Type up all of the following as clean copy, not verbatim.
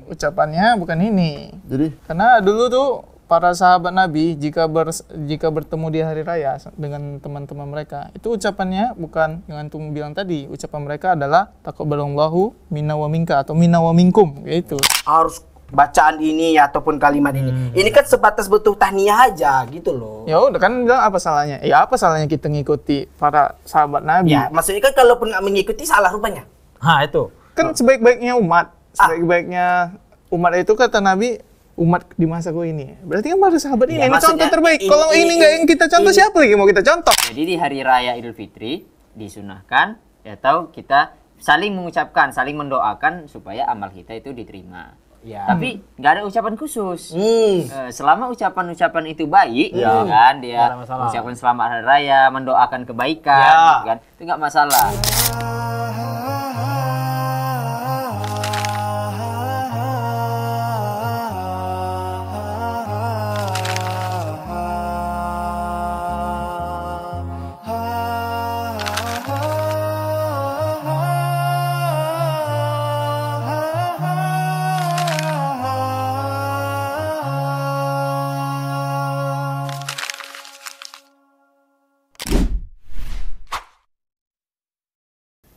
ucapannya bukan ini. Jadi Karena dulu tuh para sahabat Nabi jika bertemu di hari raya dengan teman-teman mereka, itu ucapannya bukan yang antum bilang tadi. Ucapan mereka adalah taqabbalallahu minna wa minka atau minna wa minkum, gitu. Harus bacaan ini ataupun kalimat ini. Ini kan sebatas butuh tahniyah aja gitu loh. Ya udah kan bilang apa salahnya? Ya apa salahnya kita ngikuti para sahabat Nabi? Ya, maksudnya kan kalaupun nggak mengikuti salah rupanya. Ha, itu. Kan sebaik-baiknya umat, sebaik-baiknya umat itu kata Nabi, umat di masaku ini. Berarti kan para sahabat ini, Ya, ini contoh maksudnya terbaik. Kalau ini nggak yang kita contoh, siapa lagi mau kita contoh? Jadi di hari raya Idul Fitri disunahkan atau kita saling mengucapkan, saling mendoakan supaya amal kita itu diterima. Ya. Tapi nggak ada ucapan khusus. Selama ucapan-ucapan itu baik, Ya. kan dia Nggak ada masalah. mengucapkan selamat hari raya, mendoakan kebaikan, Ya. gitu kan, itu nggak masalah.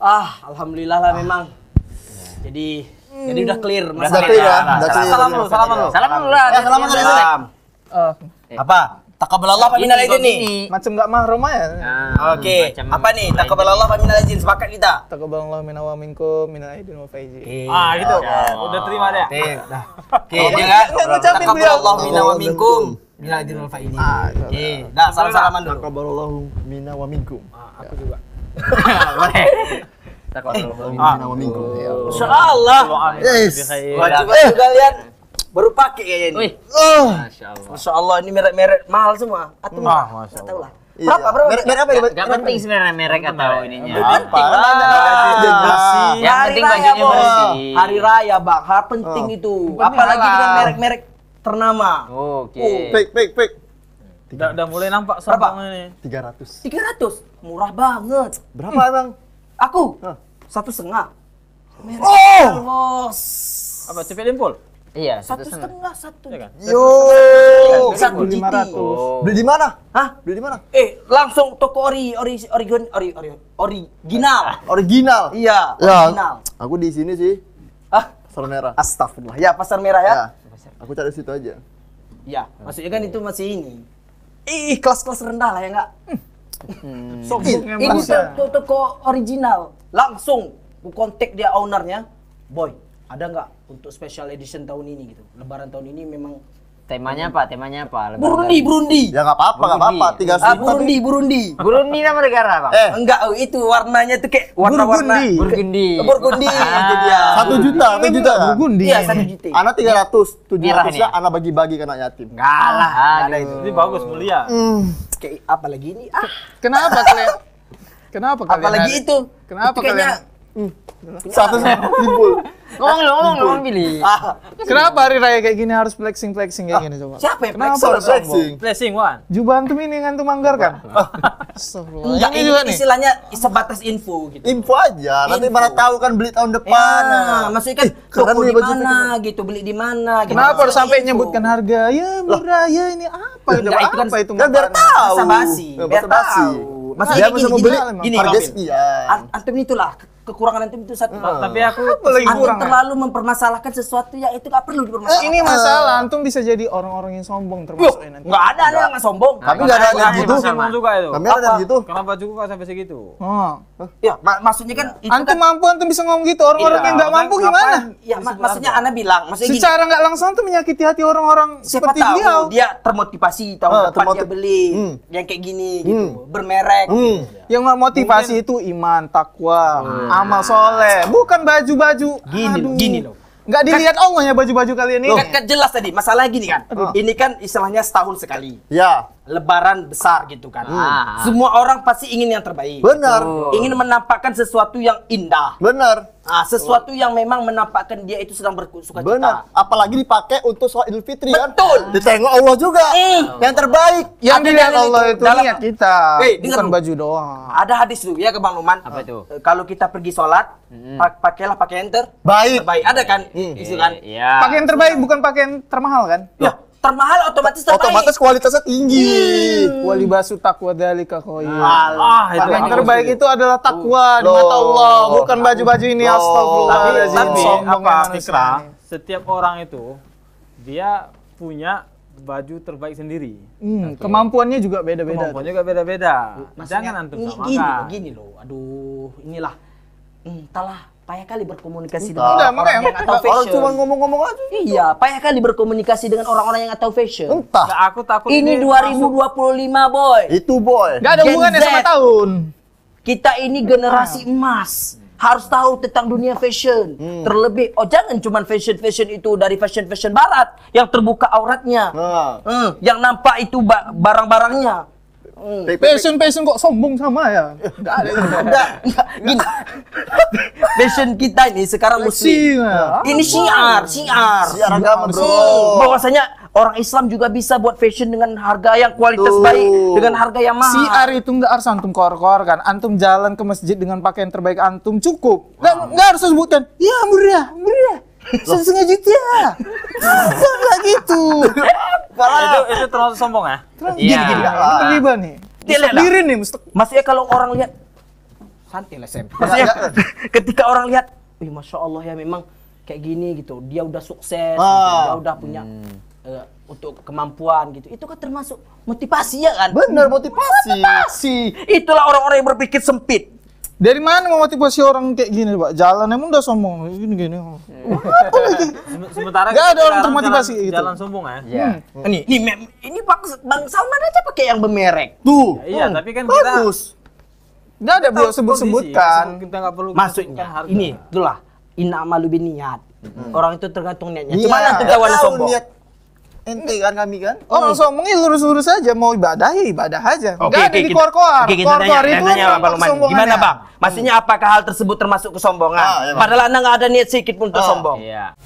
Alhamdulillah lah memang. Jadi udah clear udah clear ya. Udah clear. Salam dulu. Salam dulu lah. Salam dulu. Salam. Apa? Taqabbalallah fa minal aidin nih. Macam nggak mahrum ya. Oke. Apa nih? Taqabbalallah fa minal aidin, sepakat kita. Taqabbalallahu minna wa minkum minal aidin wal faizin. Gitu. Udah terima deh. Oke, dia enggak ngucapin taqabbalallahu minna wa minkum minal aidin wal faizin. Oke, dah salam-salaman dulu. taqabbalallahu minna wa minkum. Aku juga. Minna wa minkum. Insyaallah. Yes. Coba juga lihat. Baru pakai kayaknya ini. Wih. Masya Allah, ini merek-merek mahal semua. Atau Masya nggak tahu lah. Iya. Berapa? Merek apa? Gak penting sebenarnya merek atau ininya. Apa? Yang penting bajunya bersih. Hari raya, Bang. Hal penting itu. Apalagi dengan merek-merek ternama. Oke. Fake. Udah mulai nampak sombong ini. 300. 300. Murah banget. Berapa Bang? Aku 1,5. Merek bos. Apa cepet impul? Iya, 1,5 satu. Iya kan? Yo. Satu GT. 500. Beli di mana? Hah? Beli di mana? Langsung toko original. Original. Iya, Ya. original. Aku di sini sih. Pasar Merah. Astagfirullah. Ya, Pasar Merah ya. Ya. Aku cari situ aja. Ya, maksudnya kan itu masih ini. Kelas-kelas rendah lah ya enggak? Sombong Ini emang. toko original. Langsung ku kontak dia ownernya. Boy, ada nggak untuk special edition tahun ini gitu? Lebaran tahun ini memang Temanya apa? Lebaran. Burundi. Ya nggak apa-apa. 300. Burundi. Burundi nama negara, Bang. Enggak, itu warnanya tuh kayak warna-warna Burgundi. Burgundi itu dia. 1 juta. Burgundi. Iya, 1 juta. Anak 300, Merah 700 nih. ya anak bagi-bagi ke anak yatim. Enggak lah, nggak ada itu. Ini bagus, mulia. Kayak apa lagi ini? Kenapa kalian? Kenapa kalian? Apalagi itu. Kenapa Itu kayaknya kalian? Satu simpul. Ngomong lu pilih. Kenapa hari raya kayak gini harus flexing kayak gini coba? Siapa yang Kenapa flexing? harus sombong? Flexing. Blessing one. Jubah antum ini yang antum anggarkan? Astagfirullah. Enggak, Ini ini juga nih. istilahnya sebatas info gitu. Info aja. Nanti Info. mana tahu kan beli tahun depan. Ya, maksudnya kan keren toko nih di baju mana gitu, beli di mana gitu. Kenapa harus sampai Info. nyebutkan harga? Ya murah ya ini apa? Enggak, itu kan- apa itu Kan biar maknanya? tahu. Basa-basi. Ya, Biar basa-basi. tahu. Maksudnya Dia gini, bisa mau gini, beli gini, harga Robin. sekian. Antum itulah kekurangan antum itu satu. Tapi aku Lagi Antum kurang, ya? terlalu mempermasalahkan sesuatu yang itu gak perlu dipermasalahkan. Ini masalah, antum bisa jadi orang-orang yang sombong termasuk ini nanti. Enggak ada yang nggak sombong. Tapi nggak ada yang gitu. sombong juga itu. Kami ada yang gitu. Kenapa juga kok sampai segitu? Oh. Ya, maksudnya kan itu Antum kan mampu, antum bisa ngomong gitu. Orang-orang Iya, yang nggak mampu ngapain? gimana? ya maksudnya Ana bilang, maksudnya gini, Secara nggak langsung antum menyakiti hati orang-orang siapa seperti tahu beliau. dia termotivasi tahun depan dia beli yang kayak gini gitu, bermerek. Yang motivasi itu iman, takwa, amal soleh, bukan baju-baju. Gini loh. Nggak dilihat Allah ya baju-baju kalian ini. Kan jelas tadi, masalah gini kan. Ini kan istilahnya setahun sekali. Ya. Lebaran besar gitu kan. Ah. Semua orang pasti ingin yang terbaik. Benar. Ingin menampakkan sesuatu yang indah. Benar. Sesuatu yang memang menampakkan dia itu sedang bersuka Benar. cita. Apalagi dipakai untuk sholat Idul Fitri kan. Betul. Ditengok Allah juga. Yang terbaik. Yang Ada dilihat dalil Allah itu itu dalam- niat kita, dengar bukan dulu. baju doang. Ada hadis dulu ya ke Bang Luman. Apa itu? Kalau kita pergi sholat, pakailah pakaian Baik. terbaik. Ada kan? Itu kan. Iya. Pakaian terbaik bukan pakaian termahal kan? Ya, termahal otomatis terbaik. Otomatis kualitasnya tinggi. Walibasu taqwa dzalika khair. itu Pakaian aku terbaik setuju. itu adalah takwa di mata Allah, bukan baju-baju ini. Astagfirullahaladzim. Tapi Sombong apa manusia Fikra? ini. Setiap orang itu dia punya baju terbaik sendiri. Kemampuannya juga beda-beda. Kemampuan juga beda-beda. Maksudnya, Jangan antum gini, samakan. gini loh. Aduh, inilah. Entahlah, payah kali berkomunikasi Entah. dengan Makanya, orang yang nggak tahu Orang fashion. cuma ngomong-ngomong aja. Iya, payah kali berkomunikasi dengan orang-orang yang nggak tahu fashion. Entah. Nggak, aku takut Ini 2025, boy. Itu boy. Gak ada Gen hubungannya Z. sama tahun. Kita ini generasi emas. Harus tahu tentang dunia fashion. Terlebih, jangan cuma fashion itu dari fashion barat yang terbuka auratnya. Nah. Yang nampak itu barang-barangnya. Passion kok sombong sama ya? Gak ada. Enggak, gini. Fashion kita ini sekarang muslim. Ini syiar. Siar agama bro. Bahwasanya orang Islam juga bisa buat fashion dengan harga yang kualitas Tuh. baik, dengan harga yang mahal. Siar itu nggak harus antum kor-kor kan. Antum jalan ke masjid dengan pakaian terbaik antum cukup. Nggak harus sebutkan. Ya murah. 1,5 juta. Nggak gitu. Itu termasuk sombong ya? Iya. Gini. Terlibat nih. Dia lihat Diri nih mesti. Maksudnya kalau orang lihat santai lah Sam. Maksudnya ketika orang lihat, wih masya Allah ya memang kayak gini gitu. Dia udah sukses, gitu. Dia udah punya untuk kemampuan gitu. Itu kan termasuk motivasi ya kan? Bener motivasi. Itulah orang-orang yang berpikir sempit. Dari mana memotivasi orang kayak gini, Pak? Jalan emang udah sombong. Gini. Sementara Nggak ada kita orang jalan- termotivasi jalan, gitu. jalan sombong ya? Iya. Ini Bang Salman aja pakai yang bermerek. Tuh. Iya, tapi kan kita Bagus. Nggak ada beliau kondisi, sebut-sebutkan. kita nggak perlu Maksudnya sebutkan harga. ini itulah inamalu binniat. Orang itu tergantung niatnya. Iya. Cuma nanti Nggak kawan tahu sombong. niat ente kan kami kan. Orang sombong ya lurus-lurus aja. Mau ibadah ya ibadah aja. Nggak ada di kita- kor-kor. Oke, kita Kor-kor tanya, itu tanya kan Bang Luman. kesombongannya. Gimana Bang? Maksudnya apakah hal tersebut termasuk kesombongan? Iya, Bang. Padahal Anda nggak ada niat sedikit pun untuk sombong. Iya.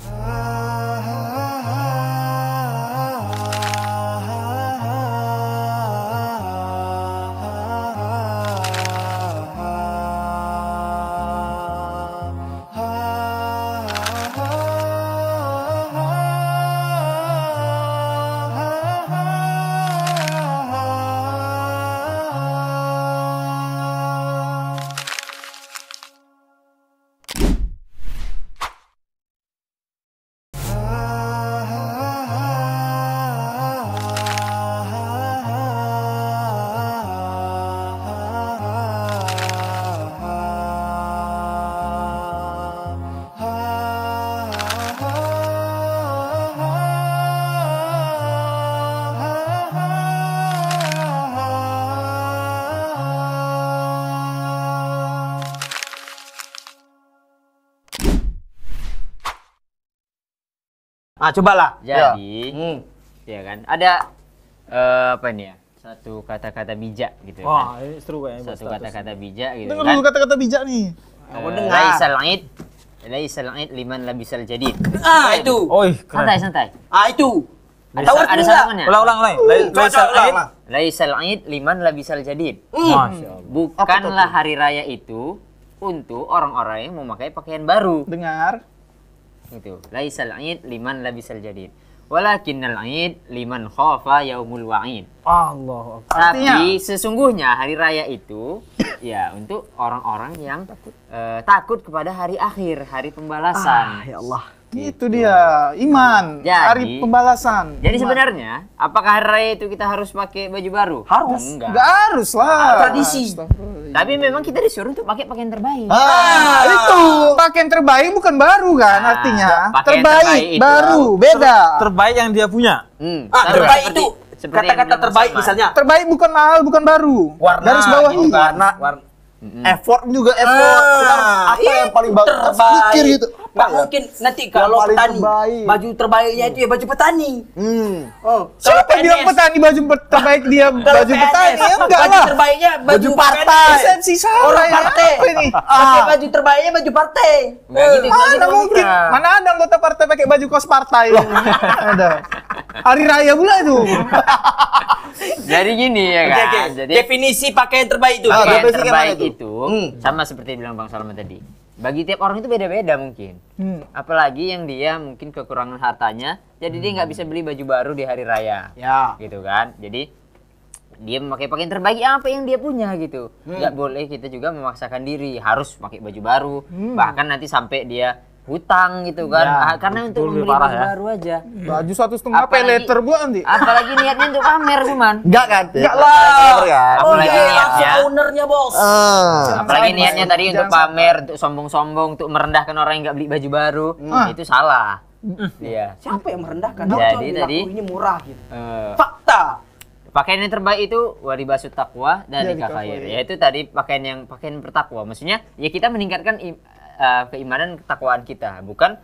Cobalah. Jadi, ya kan, ada apa ini ya? Satu kata-kata bijak gitu Wah, kan. ini seru kayaknya. Satu kata-kata bijak gitu Dengar kan. dulu kata-kata bijak nih. Laisal id liman labisal jadid. Itu. Oh, keren. Santai. Itu. Ada Tahu artinya ada nggak? sambungannya. Ulang. Laisal Aid. Laisal id liman labisal jadid. Masya Allah. Bukanlah hari raya itu untuk orang-orang yang memakai pakaian baru. Dengar. Itu. Laisal id liman labisal jadid. Walakinnal id liman khafa yaumul wa'id. Allah. Tapi sesungguhnya hari raya itu ya untuk orang-orang yang takut kepada hari akhir, hari pembalasan. Ya Allah. Itu dia iman. Jadi- Hari pembalasan. Jadi Iman. sebenarnya apakah hari raya itu kita harus pakai baju baru? Harus. Enggak. Nggak harus lah. Tradisi. Tapi memang kita disuruh untuk pakai pakaian terbaik. Itu pakaian terbaik bukan baru kan artinya. pakaian Terbaik, terbaik itu. baru, beda. Terbaik yang dia punya. Sama Terbaik seperti- itu seperti yang kata-kata bilang terbaik Salman. misalnya. Terbaik bukan mahal, bukan baru. Warna, Garis bawah gitu ini. kan. Effort juga effort. Sekarang apa yang paling bagus? Harus mikir gitu. Nggak mungkin nanti kalau paling petani terbaik. baju terbaiknya itu ya baju petani. Oh, Siapa kalau bilang PNS, petani baju terbaik dia kalau baju PNS, petani? Ya enggak baju lah. terbaiknya baju partai. Esensi salah Orang ya. partai. Apa ini? Pakai baju terbaiknya baju partai. Nggak gitu, nggak Mana gitu, mungkin? Bang. Mana ada anggota partai pakai baju kos partai? Ada. Hari raya pula itu. Jadi gini ya Oke, kan. oke. Jadi Definisi pakaian terbaik itu. Ah, pakaian definisi terbaik gimana itu sama seperti yang bilang Bang Salman tadi. Bagi tiap orang itu beda-beda mungkin. Apalagi yang dia mungkin kekurangan hartanya, jadi dia nggak bisa beli baju baru di hari raya. Ya. Gitu kan. Jadi dia memakai pakaian terbaik apa yang dia punya gitu. Nggak boleh kita juga memaksakan diri harus pakai baju baru. Bahkan nanti sampai dia hutang gitu kan. Ya, Karena untuk itu lebih membeli parah baju ya. baru aja. Baju 1,5 pay Apalagi- letter buat nanti. Apalagi niatnya untuk pamer cuman. Enggak kan? Enggak lah. Apalagi Iya, niatnya. langsung ownernya bos. Apalagi sampai. niatnya tadi untuk Jangan pamer, untuk sombong-sombong, untuk merendahkan orang yang nggak beli baju baru, itu salah. Iya. Siapa yang merendahkan? Jadi Dia cuma bilang, tadi- "Oh, ini murah gitu. Eh, Fakta. pakaian yang terbaik itu waribasut takwa dan Dari khair. khair. Yaitu tadi pakaian bertakwa. Maksudnya ya kita meningkatkan keimanan ketakwaan kita, bukan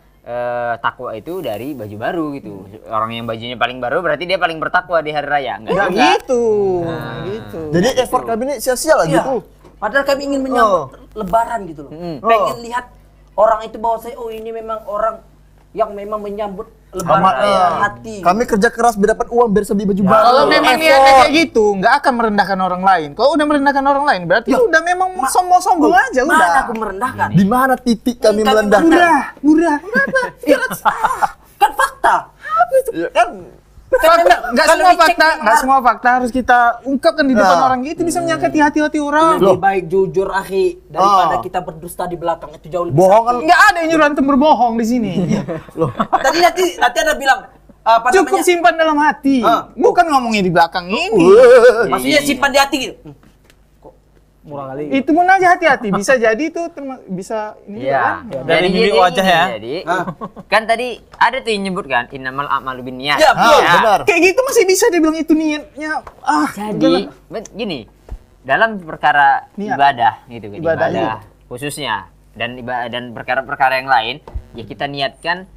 takwa itu dari baju baru gitu. Orang yang bajunya paling baru berarti dia paling bertakwa di hari raya. Enggak juga. Gitu. Gitu. Jadi effort kami ini sia-sia lah Iya. gitu. Padahal kami ingin menyambut lebaran gitu loh. Pengen Oh. lihat orang itu bahwa saya, oh ini memang orang yang memang menyambut lebaran Amat, dengan hati. Kami kerja keras biar dapat uang biar bisa beli baju baru. Kalau memang Effort. niatnya kayak gitu, nggak akan merendahkan orang lain. Kalau udah merendahkan orang lain, berarti udah memang sombong-sombong aja udah. Mana aku merendahkan? Di mana titik kami Kami melendahkan? Murah. Kan fakta. Ya kan? Nggak Kalau semua dicek fakta, di nggak semua fakta harus kita ungkapkan di depan Nah. orang. Itu bisa menyakiti hati-hati orang. Lebih baik jujur akhi daripada Ah. kita berdusta di belakang, itu jauh lebih Bohong kan? Nggak ada yang nyuruh antum berbohong di sini. Tadi nanti ada bilang apa Cukup namanya? simpan dalam hati, bukan ngomongnya di belakang ini. Maksudnya simpan di hati gitu. Murah kali. Itu pun aja hati-hati. Bisa jadi itu bisa ini Iya. kan. Dari mimik wajah ya. Jadi, kan tadi ada tuh yang nyebut kan innamal a'malu binniyat. Ya, benar. Kayak gitu masih bisa dibilang itu niatnya. Jadi gini, dalam perkara Niat. ibadah gitu kan, Ibadah, ibadah khususnya dan dan perkara-perkara yang lain, ya kita niatkan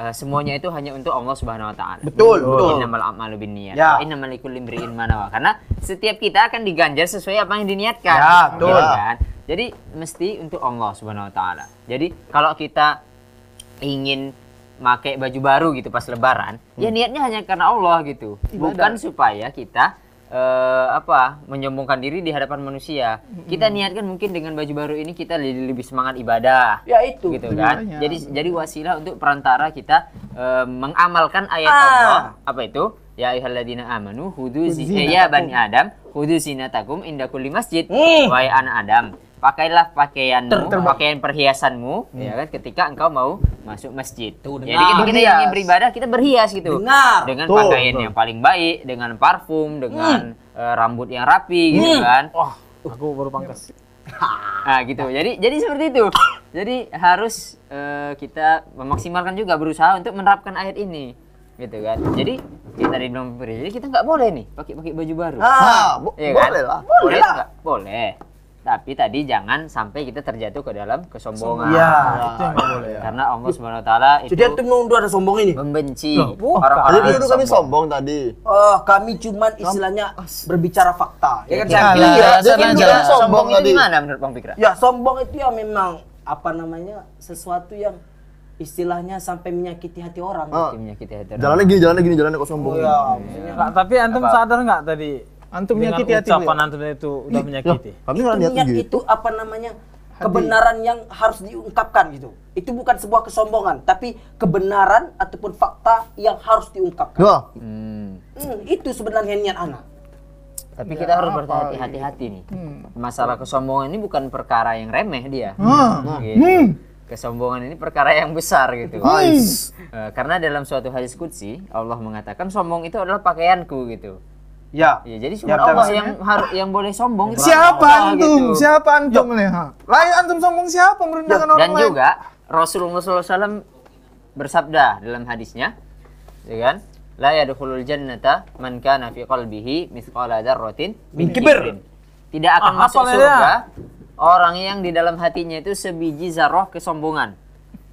semuanya itu hanya untuk Allah Subhanahu wa taala. Betul, betul. Innamal a'malu binniyat. Ya. Wa innamal likulli imri'in ma nawa. Karena setiap kita akan diganjar sesuai apa yang diniatkan. Ya, betul. Gitu kan? Jadi mesti untuk Allah Subhanahu wa taala. Jadi kalau kita ingin pakai baju baru gitu pas lebaran, ya niatnya hanya karena Allah gitu. Bukan supaya kita menyombongkan diri di hadapan manusia. Kita niatkan mungkin dengan baju baru ini kita lebih semangat ibadah. Ya itu. Gitu kan. Makanya. Jadi wasilah untuk perantara kita mengamalkan ayat Allah, apa itu? Ya ayyuhalladzina amanu ya bani Adam khudzu zinatakum inda kulli masjid. Wahai anak Adam, pakailah pakaianmu, pakaian perhiasanmu, ya kan, ketika engkau mau masuk masjid. Jadi ketika kita ingin beribadah, kita berhias gitu. Dengar. Dengan pakaian yang paling baik, dengan parfum, dengan rambut yang rapi gitu kan. Wah, aku baru pangkas. Nah gitu. Jadi seperti itu. Jadi harus kita memaksimalkan juga, berusaha untuk menerapkan ayat ini. Gitu kan. Jadi kita tadi belum beri. Jadi kita nggak boleh nih pakai baju baru. Iya kan? Boleh lah. Boleh nggak? Boleh. Tapi tadi jangan sampai kita terjatuh ke dalam kesombongan. Iya. Itu yang nggak boleh ya. Karena Allah Subhanahu wa taala itu Jadi antum nuduh ada sombong ini. membenci Jadi orang-orang dulu yang kami sombong tadi. Oh, kami cuman istilahnya berbicara fakta. Ya kan saya Iya, bilang. iya, Jadi iya, dia iya. sombong Sombong itu tadi. gimana menurut Bang Fikra? Ya, sombong itu ya memang apa namanya? Sesuatu yang istilahnya sampai menyakiti hati orang. Ah. Menyakiti hati orang. Jalannya gini, jalannya kok sombong. Maksudnya Nggak, tapi antum sadar nggak tadi? Antum dengan menyakiti hati ucapan beliau. antum itu udah menyakiti. Kami itu nggak niat niat gitu. itu apa namanya? Kebenaran yang harus diungkapkan gitu. Itu bukan sebuah kesombongan, tapi kebenaran ataupun fakta yang harus diungkapkan. Ya. Itu sebenarnya niat anak. Tapi kita harus berhati-hati nih. Masalah kesombongan ini bukan perkara yang remeh dia. Gitu. Kesombongan ini perkara yang besar gitu. Karena dalam suatu hadis qudsi Allah mengatakan sombong itu adalah pakaianku gitu. Ya. Ya, jadi cuma Allah yang boleh sombong itu Siapa Allah, antum? gitu. Siapa antum nih? Lain antum sombong siapa merendahkan orang Dan lain? juga Rasulullah SAW bersabda dalam hadisnya, ya kan? La yadkhulul jannata man kana fi qalbihi mithqala dzarratin min kibrin. Tidak akan masuk hafal ya. surga orang yang di dalam hatinya itu sebiji zarah kesombongan.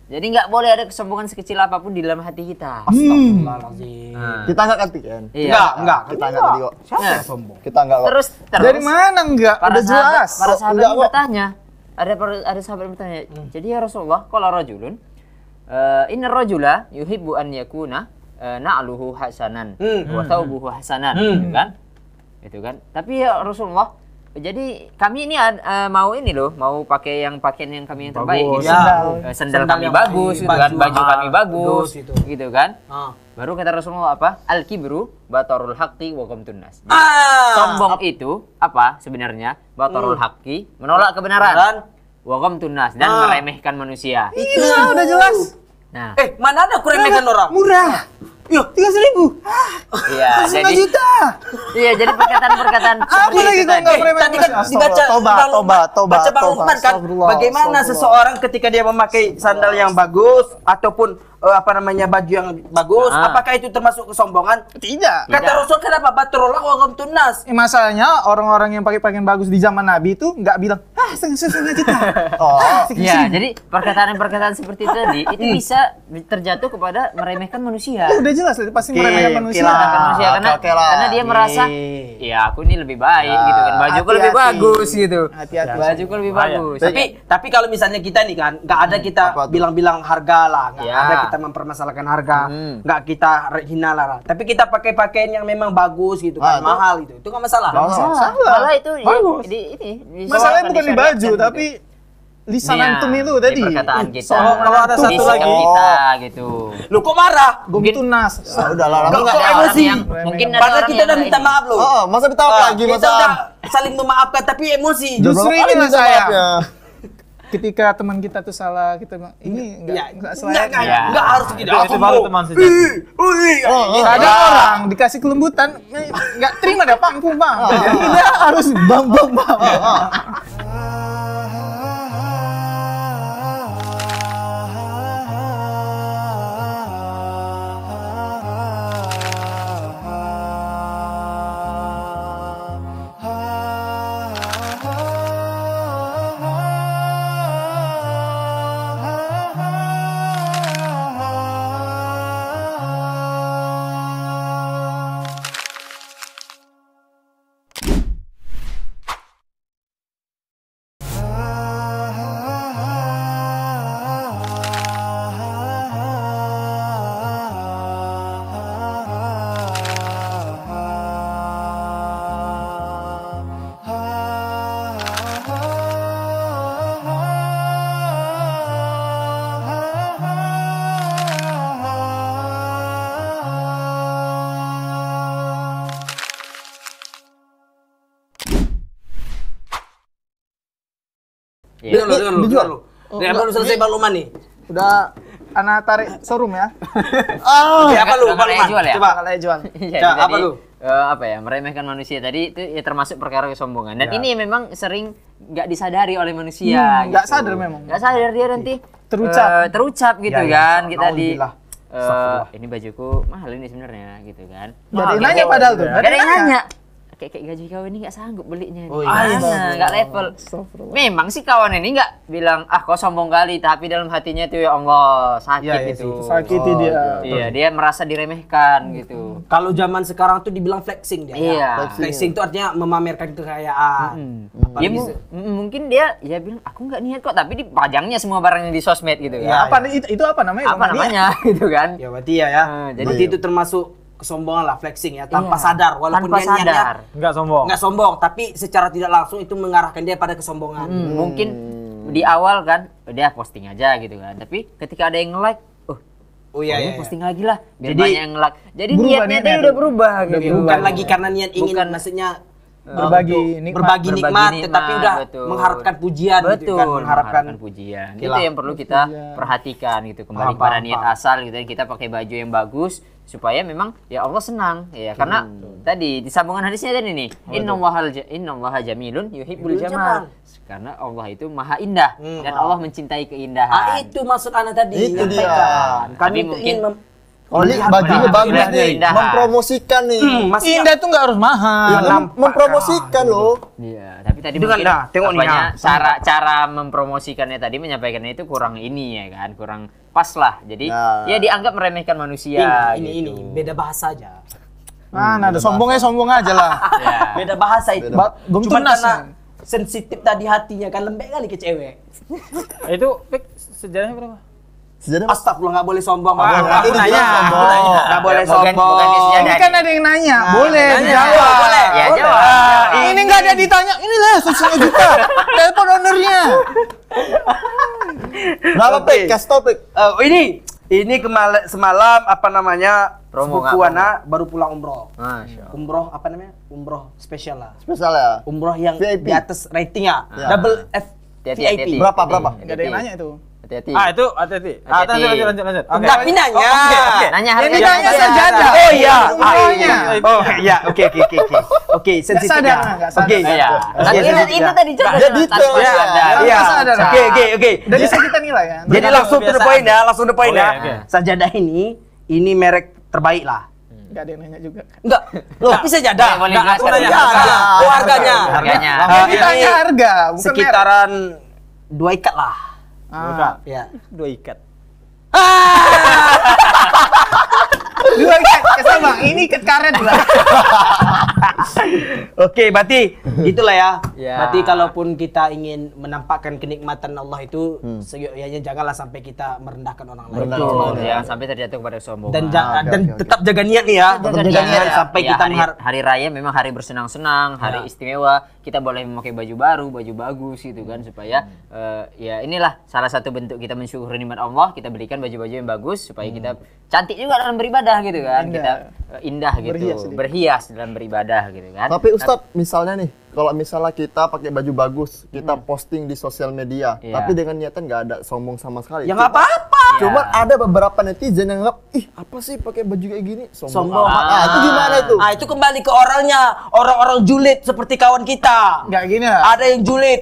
Jadi nggak boleh ada kesombongan sekecil apapun di dalam hati kita. Astagfirullahaladzim. Kita enggak ketik kan? Iya. Enggak. Kita enggak tadi kok. Siapa Nah. yang sombong? Kita enggak kok. Terus Dari mana enggak? para Udah jelas. Para sahabat enggak ini kok. bertanya. Ada sahabat yang bertanya. Jadi ya Rasulullah, qala rajulun inna rajula yuhibbu an yakuna na'luhu hasanan wa thawbuhu hasanan, gitu kan? Itu kan. Tapi ya Rasulullah, jadi kami ini mau ini loh, mau pakai yang pakaian yang kami yang terbaik Bagus. gitu. Ya. Sendal Sendal kami yang bagus gitu kan, baju mahal, kami bagus itu. gitu kan. Ah. Baru kata Rasulullah apa? Al-kibru batarul haqqi wa ghamtun nas. Jadi, Ah. sombong itu apa sebenarnya? Batarul haqqi, menolak kebenaran. Wa ghamtun nas, dan meremehkan manusia. Iya, udah jelas. Nah, Mana ada aku remehkan orang? Murah. Yo, 3.000. iya jadi juta. iya jadi perkataan-perkataan Apa seperti lagi itu kau tadi. nggak pernah Tadi kan dibaca baca Bang Lukman kan, bagaimana seseorang ketika dia memakai sandal yang bagus ataupun baju yang bagus, apakah itu termasuk kesombongan? Tidak. Kata Rasul kenapa batrullah wa ghamtun nas? Masalahnya orang-orang yang pakai pakaian bagus di zaman Nabi itu nggak bilang, setengah juta. Ya, jadi perkataan-perkataan seperti itu tadi itu bisa terjatuh kepada meremehkan manusia. Udah jelas, pasti meremehkan manusia. Meremehkan manusia karena dia merasa ya aku ini lebih baik gitu kan. Bajuku lebih hati-hati. bagus gitu. Hati-hati. Bajuku lebih bagus. Tapi kalau misalnya kita nih kan, nggak ada kita bilang-bilang harga lah, nggak Ya. ada kita mempermasalahkan harga, nggak kita hina lah. Tapi kita pakai pakaian yang memang bagus gitu kan, mahal gitu, itu nggak masalah. Salah. Malah itu Bagus. ini Masalahnya bukan di baju, disyariatkan tapi lisan Iya, antum itu di tadi. perkataan kita. Kalau ada Di satu sikap lagi. kita gitu. Lu kok marah? Gomtunas. Udah lah. Kok Ada orang emosi? yang mungkin ada Padahal orang kita yang udah nggak minta ini. maaf loh. Masa ditawar lagi Kita masa? udah saling memaafkan tapi emosi. Justru Berapa kali inilah minta saya. maafnya? Ketika teman kita tuh salah, kita bilang, ini enggak selayaknya. Ya. Enggak harus tidak Itu baru teman sejati. Ada orang dikasih kelembutan, nggak terima dia bang. Dia harus bang. Iya. Dengar lu. Dengar baru selesai Bang Luman nih. Udah anak tarik showroom ya. Oke, apa lu? Bakal Bang Luman? jual ya? Coba. Kalau jual. Iya, Cak, apa jadi, lu? apa ya, meremehkan manusia tadi itu ya termasuk perkara kesombongan dan ini memang sering nggak disadari oleh manusia nggak gitu. sadar memang. Nggak sadar dia nanti Terucap. gitu Ya, kan kita di Alhamdulillah. ini bajuku mahal ini sebenarnya gitu kan. Nggak ada yang nanya padahal tuh. Gak ada yang nanya. Kayak gaji kau ini nggak sanggup belinya. Oh, iya. Nggak level. Memang sih kawan ini nggak bilang kau sombong kali, tapi dalam hatinya itu ya Allah sakit Iya, itu. Sakiti dia. Iya, dia merasa diremehkan gitu. Kalau zaman sekarang tuh dibilang flexing dia. Iya. Flexing itu artinya memamerkan kekayaan. Ya mungkin dia ya bilang aku nggak niat kok, tapi dipajangnya semua barang yang di sosmed gitu Iya. kan. Itu apa namanya? Apa namanya gitu kan. Ya berarti ya. jadi- Berarti itu termasuk kesombongan lah, flexing ya, tanpa Iya, sadar walaupun tanpa dia niatnya sadar. Enggak sombong. nggak sombong, tapi secara tidak langsung itu mengarahkan dia pada kesombongan. Mungkin di awal kan dia posting aja gitu kan, tapi ketika ada yang like, Oh iya, ini iya. posting lagi lah, biar Jadi, banyak yang like. Jadi berubah niatnya niatnya dia tuh. udah berubah gitu. Bukan lagi karena niat ingin, Bukan, maksudnya berbagi untuk nikmat. berbagi Berbagi nikmat, nikmat, tetapi udah betul. mengharapkan pujian Betul, gitu kan, mengharapkan pujian. Oke Itu lah. yang perlu kita perhatikan gitu. Kembali Paham, pada paham, niat paham. asal gitu. Kita pakai baju yang bagus supaya memang ya Allah senang ya. Karena tadi di sambungan hadisnya tadi nih, innallaha jamilun yuhibbul jamal. Karena Allah itu maha indah dan Allah mencintai keindahan. itu maksud anak tadi. Itu dia. Kami Tapi itu mungkin ingin Oh, ini bajunya bagus Indah, nih, indah. mempromosikan nih. Masih Indah itu nggak harus mahal. Ya, mempromosikan loh. Iya, tapi tadi Dengan- mungkin nah, tengok nih, apanya, nah. cara mempromosikannya tadi, menyampaikannya itu kurang ini ya kan, kurang pas lah. Jadi Nah. ya dianggap meremehkan manusia. ini gitu. beda bahasa aja. Mana ada sombong aja lah. Ya. Beda bahasa itu. Belum Cuma tunas, karena kan? sensitif tadi hatinya kan lembek kali ke cewek. Itu Pik, sejarahnya berapa? Sejarah Astagfirullah, nggak boleh sombong. Aku Aku nanya. sombong. Nggak boleh Bukan sombong. dia Ini kan ada yang nanya, boleh nanya. dijawab. Boleh. Ya, Boleh. jawab. Ini nggak ada ditanya, inilah 1,5 juta. Telepon ownernya. berapa Oke. Pik? Kasih topik. Ini semalam apa namanya? Promo sepupu nggak, anak baru pulang umroh. Masya Allah. Umroh apa namanya? Umroh spesial lah. Spesial ya. Umroh yang VIP. di atas rating ya. Ya. Double F Hati-hati. VIP. Berapa? Nggak ada yang nanya itu. Hati-hati. Itu hati-hati. Hati-hati. Lanjut. Oke. Tapi nanya. Nanya Yang harga ditanya aja. sajadah. Oh iya. Umrohnya. Oh iya. Oke. Oke, sensitif sadar, ya. nggak sadar. Oke. Iya. Tadi sensitif itu ya. tadi contoh Dia detail tanpa ya. sadar. Iya. sadar. Oke. Udah bisa kita nilai kan. Jadi langsung to the kebiasaan. point ya, langsung to the point Boleh, ya. oke. Sajadah ini merek terbaik lah. Nggak ada yang nanya juga. Enggak. Loh, tapi sajadah. Boleh Nggak, jelaskan aku nanya harga. harga. Oh, harganya. Harganya. Yang ditanya harga, bukan merek. Sekitaran 2 ikat lah. Ah. Ya. 2 ikat. Dua ikat, sama. Ini ikat karet lah. Oke, berarti itulah ya. Ya. Berarti kalaupun kita ingin menampakkan kenikmatan Allah itu, seyogyanya janganlah sampai kita merendahkan orang lain. Betul. Jangan sampai terjatuh pada kesombongan. Dan oke. tetap jaga niat nih ya. Jaga Tetap jaga niat niat. sampai Ya, kita hari raya memang hari bersenang-senang, hari istimewa. Kita boleh memakai baju baru, baju bagus gitu kan, supaya ya inilah salah satu bentuk kita mensyukuri nikmat Allah. Kita belikan baju-baju yang bagus supaya kita cantik juga dalam beribadah gitu kan. Indah. Kita indah gitu, berhias dalam beribadah gitu kan. Tapi Ustadz, misalnya nih, kalau misalnya kita pakai baju bagus, kita posting di sosial media, Iya. tapi dengan niatan nggak ada sombong sama sekali. Ya nggak apa-apa. Cuma ada beberapa netizen yang nganggap, ih apa sih pakai baju kayak gini? Sombong. Itu gimana itu? Ah, itu kembali ke orangnya. Orang-orang julid seperti kawan kita. Nggak gini lah. Ada yang julid.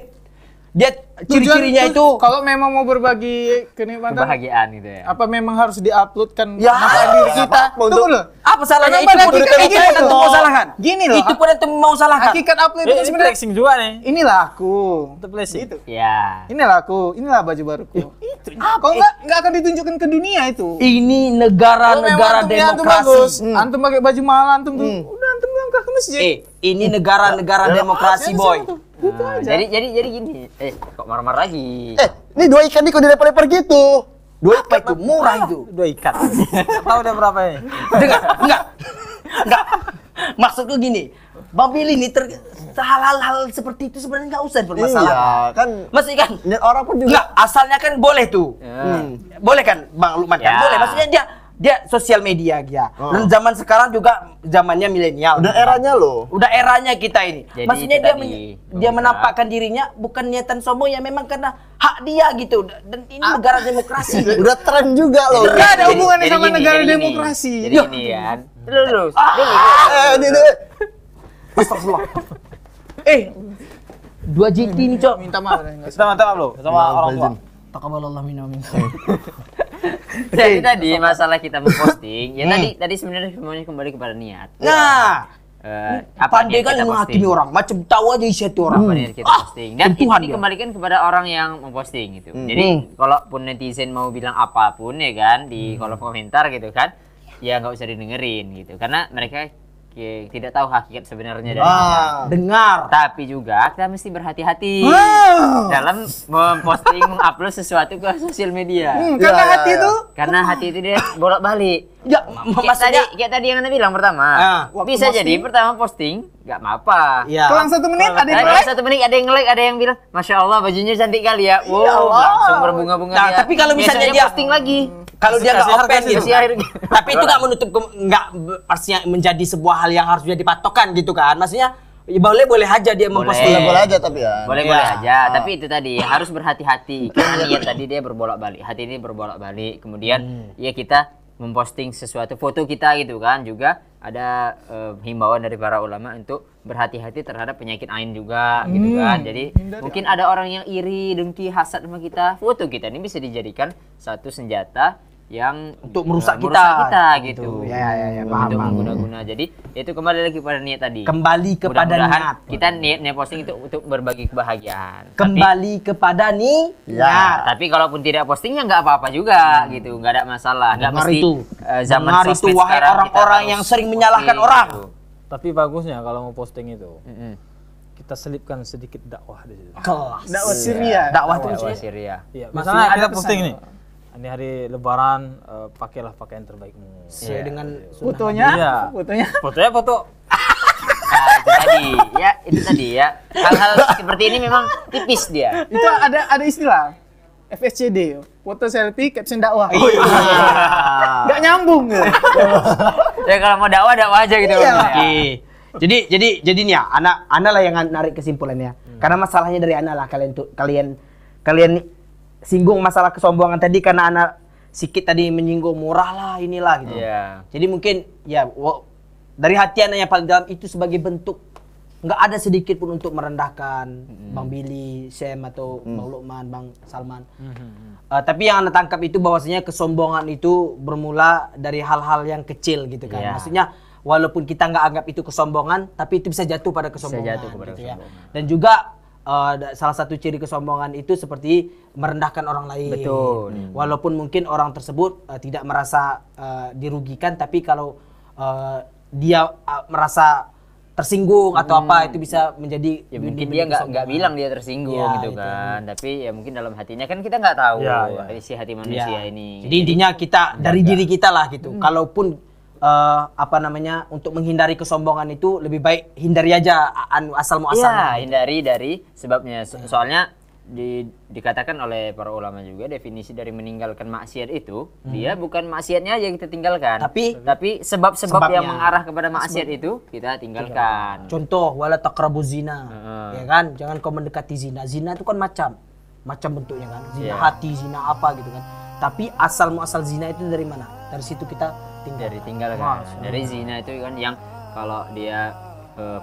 Dia ciri-cirinya Tujuan- itu kalau memang mau berbagi kenikmatan, Kebahagiaan gitu ya. apa memang harus diuploadkan Ya, nama diri kita? untuk- Tunggu loh. apa salahnya Memang itu pada pun hakikat itu gini pun loh. antum mau salahkan. Gini loh. Itu pun antum mau salahkan. Hakikat upload itu Ini sebenarnya flexing juga nih. inilah aku. Itu flexing. Gitu. Ya. Inilah aku, inilah baju baruku. Itu. Kok nggak akan ditunjukkan ke dunia itu? Ini Kalau memang negara-negara antumnya antum bagus, demokrasi. antum pakai baju mahal antum tuh, udah antum langkah ke masjid. Ini negara-negara demokrasi, boy. Gitu Nah, aja. jadi gini. Kok marah-marah lagi? Ini 2 ikan nih kok dilempar-lempar gitu. 2 Apa itu? Murah itu. 2 ikat. Tahu udah berapa ini? Dengar, enggak. Maksudku gini, Bang Billy ini hal-hal seperti itu sebenarnya nggak usah dipermasalahkan. Iya, kan Maksudnya kan, niat orang pun juga. enggak, asalnya kan boleh tuh. Boleh kan, Bang Lukman kan? Ya. Boleh. Maksudnya dia sosial media dia. Dan zaman sekarang juga zamannya milenial. Udah eranya loh. Udah eranya kita ini. Jadi Maksudnya itu dia tadi, dia Bang menampakkan dirinya bukan niatan sombong ya, memang karena hak dia gitu. Dan ini negara demokrasi. Udah tren juga loh. Nggak ada hubungannya Jadi sama gini, negara jadi gini. demokrasi. Jadi gini kan. Dulu. Ini. Astagfirullah. 2 GT nih, Cok. Minta maaf. nggak usah. Kita mantap lo sama orang tua. Taqabbalallah minna wa minkum. Jadi tadi masalah kita memposting, ya tadi sebenarnya semuanya kembali kepada niat. Nah, Apa pandai niat kan kita menghakimi posting? orang, macam tahu aja isi hati orang. Apa niat kita posting? Dan itu sentuhan dia. dikembalikan kepada orang yang memposting gitu. Jadi kalaupun netizen mau bilang apapun ya kan di kolom komentar gitu kan, ya nggak usah didengerin gitu. Karena mereka tidak tahu hakikat sebenarnya dari kita. Dengar. Tapi juga kita mesti berhati-hati dalam memposting, mengupload sesuatu ke sosial media. Karena hati itu Karena hati itu dia bolak-balik. Ya, maksudnya Kayak tadi yang Anda bilang pertama. waktu Bisa posting. jadi pertama posting nggak apa-apa. ya. kelang 1 menit ada yang Ada like. 1 menit ada yang like, ada yang bilang, Masya Allah bajunya cantik kali ya. Wow, langsung berbunga-bunga Nah, dia. tapi kalau misalnya Besoknya dia- posting lagi. Kalau dia nggak Kasih harga open sih, gitu. kasih air. Tapi itu nggak menutup nggak artinya menjadi sebuah hal yang harusnya dipatokan gitu kan. Maksudnya ya boleh aja dia memposting. Boleh aja tapi ya. Boleh-boleh Iya. aja, tapi itu tadi harus berhati-hati karena niat tadi dia berbolak-balik, hati ini berbolak-balik. Kemudian ya kita memposting sesuatu foto kita gitu kan, juga ada himbauan dari para ulama untuk berhati-hati terhadap penyakit ain juga gitu kan. Jadi mungkin ada orang yang iri, dengki, hasad sama kita. Foto kita ini bisa dijadikan satu senjata yang Untuk merusak kita kita. gitu. Ya, paham, Untuk paham. mengguna-guna. Jadi itu kembali lagi pada niat tadi. Kembali kepada Mudah-mudahan niat. kita niatnya posting itu untuk berbagi kebahagiaan. Kembali kepada niat. Tapi kalaupun tidak postingnya nggak apa-apa juga gitu, nggak ada masalah. Nggak Dengar mesti itu. zaman Dengar itu, sosmed wahai sekarang kita orang-orang harus yang sering menyalahkan posting, orang. gitu. Tapi bagusnya kalau mau posting itu, Mm-mm. kita selipkan sedikit dakwah di situ. Kelas. Dakwah Syria. Dakwah itu Dakwah maksudnya Syria. Iya, Maksudnya misalnya ada kita pesan. posting nih. Ini hari Lebaran, pakailah pakaian terbaikmu. sesuai dengan sunnah. Fotonya, Iya. fotonya. Fotonya foto. Nah, itu tadi ya. Hal-hal seperti ini memang tipis dia. Itu ada istilah FSCD, foto selfie caption dakwah. Nggak nyambung gitu. Iya. Ya kalau mau dakwah aja gitu. Iya. Oke. Jadi nih ya, anak lah yang narik kesimpulannya. Karena masalahnya dari anak lah kalian singgung masalah kesombongan tadi karena anak sikit tadi menyinggung murah lah inilah gitu. Iya. Jadi mungkin ya dari hati anak yang paling dalam itu sebagai bentuk nggak ada sedikit pun untuk merendahkan Bang Billy, Sam atau Bang Lukman, Bang Salman. Tapi yang anak tangkap itu bahwasanya kesombongan itu bermula dari hal-hal yang kecil gitu kan. Iya. Maksudnya walaupun kita nggak anggap itu kesombongan, tapi itu bisa jatuh pada kesombongan. jatuh kepada gitu ya. kesombongan. Dan juga salah satu ciri kesombongan itu seperti merendahkan orang lain. Betul. Walaupun mungkin orang tersebut tidak merasa dirugikan, tapi kalau dia merasa tersinggung atau apa itu bisa menjadi Ya mungkin dia nggak bilang dia tersinggung Ya, gitu itu. kan. Tapi ya mungkin dalam hatinya kan kita nggak tahu Ya. isi hati manusia ini. Jadi intinya kita dari diri kita lah gitu. Kalaupun untuk menghindari kesombongan itu lebih baik hindari aja asal muasal. Iya, hindari dari sebabnya. Soalnya dikatakan oleh para ulama juga definisi dari meninggalkan maksiat itu dia bukan maksiatnya aja kita tinggalkan, Tapi sebab-sebab sebabnya. yang mengarah kepada maksiat itu kita tinggalkan. Contoh wala taqrabu zina. Ya kan? Jangan kau mendekati zina. Zina itu kan macam bentuknya kan. Zina Iya. hati, zina apa gitu kan. Tapi asal muasal zina itu dari mana? Dari situ kita Tinggalkan. Dari zina itu kan yang kalau dia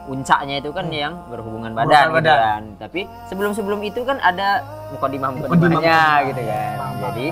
puncaknya itu kan yang berhubungan badan, gitu kan. Tapi sebelum itu kan ada mukadimah-mukadimahnya gitu kan. Jadi